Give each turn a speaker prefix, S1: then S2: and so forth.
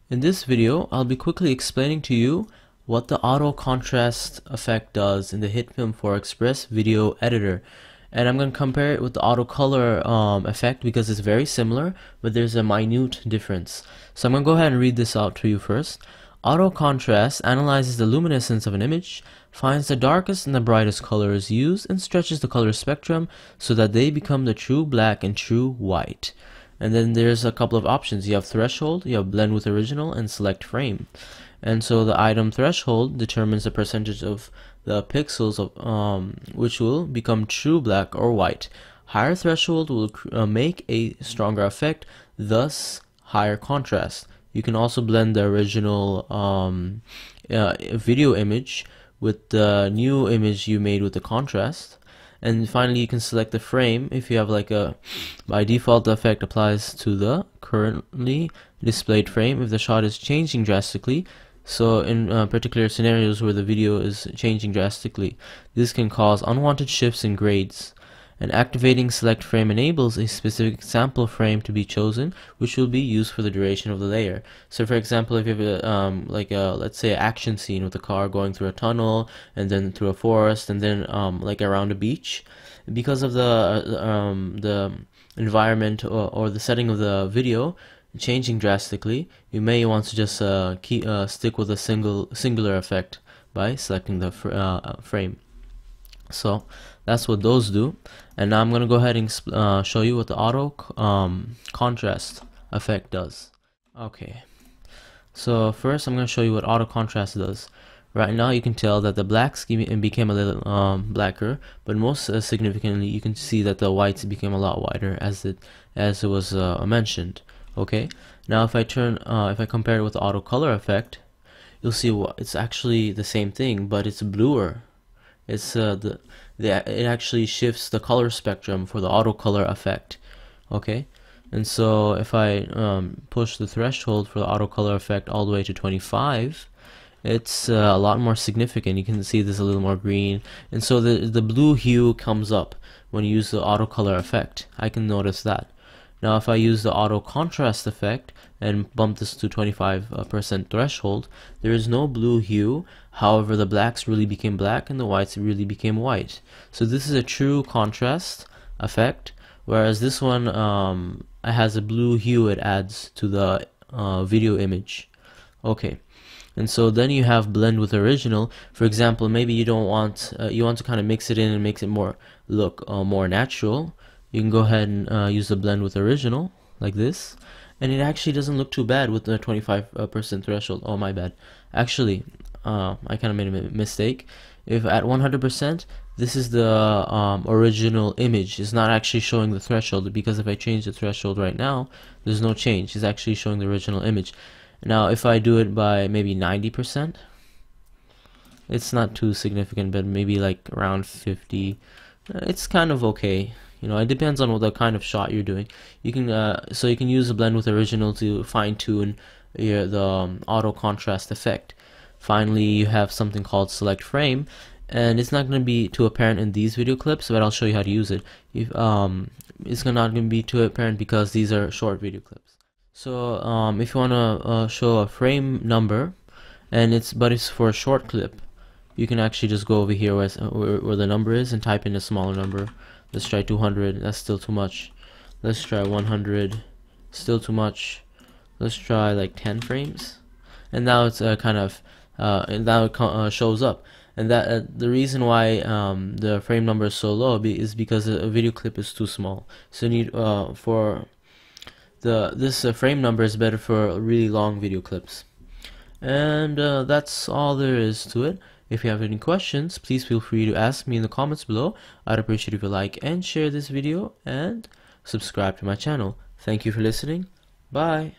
S1: In this video, I'll be quickly explaining to you what the auto contrast effect does in the Hitfilm for Express video editor. And I'm going to compare it with the auto color effect because it's very similar, but there's a minute difference. So I'm going to go ahead and read this out to you first. Auto contrast analyzes the luminescence of an image, finds the darkest and the brightest colors used, and stretches the color spectrum so that they become the true black and true white. And then there's a couple of options. You have threshold, you have blend with original, and select frame. And so the item threshold determines the percentage of the pixels of which will become true black or white. Higher threshold will make a stronger effect, thus higher contrast. You can also blend the original video image with the new image you made with the contrast. And finally, you can select the frame if you have by default the effect applies to the currently displayed frame if the shot is changing drastically. So in particular scenarios where the video is changing drastically, this can cause unwanted shifts in grades. And activating select frame enables a specific sample frame to be chosen, which will be used for the duration of the layer. So for example, if you have let's say an action scene with a car going through a tunnel and then through a forest and then around a beach, because of the environment or the setting of the video changing drastically, you may want to just stick with a singular effect by selecting the frame. So that's what those do. And now I'm going to go ahead and show you what the auto contrast effect does. Okay, so first I'm going to show you what auto contrast does. Right now you can tell that the blacks became a little blacker, but most significantly you can see that the whites became a lot whiter as it was mentioned. Okay, now if I compare it with the auto color effect, you'll see it's actually the same thing, but it's bluer. It's it actually shifts the color spectrum for the auto color effect. Okay, and so if I push the threshold for the auto color effect all the way to 25, it's a lot more significant. You can see there's a little more green, and so the blue hue comes up when you use the auto color effect. I can notice that. Now if I use the auto contrast effect and bump this to 25% threshold, there is no blue hue. However, the blacks really became black and the whites really became white. So this is a true contrast effect, whereas this one has a blue hue it adds to the video image. Okay, and so then you have blend with original. For example, maybe you don't want you want to kind of mix it in and makes it look more natural. You can go ahead and use the blend with original like this, and it actually doesn't look too bad with the 25% threshold. Oh, my bad. Actually, I kind of made a mistake. If at 100%, this is the original image. It's not actually showing the threshold, because if I change the threshold right now, there's no change. It's actually showing the original image. Now, if I do it by maybe 90%, it's not too significant, but maybe like around 50, it's kind of okay. You know, it depends on what the kind of shot you're doing. You can so you can use the blend with original to fine-tune the auto contrast effect. Finally, you have something called select frame, and it's not going to be too apparent in these video clips, but I'll show you how to use it. It's not going to be too apparent because these are short video clips. So if you want to show a frame number, and it's for a short clip, you can actually just go over here where the number is and type in a smaller number. Let's try 200. That's still too much. Let's try 100. Still too much. Let's try like 10 frames. And now it's and now it shows up. And that the reason why the frame number is so low is because a video clip is too small. So you need this frame number is better for really long video clips. And that's all there is to it. If you have any questions, please feel free to ask me in the comments below. I'd appreciate if you like and share this video and subscribe to my channel. Thank you for listening. Bye.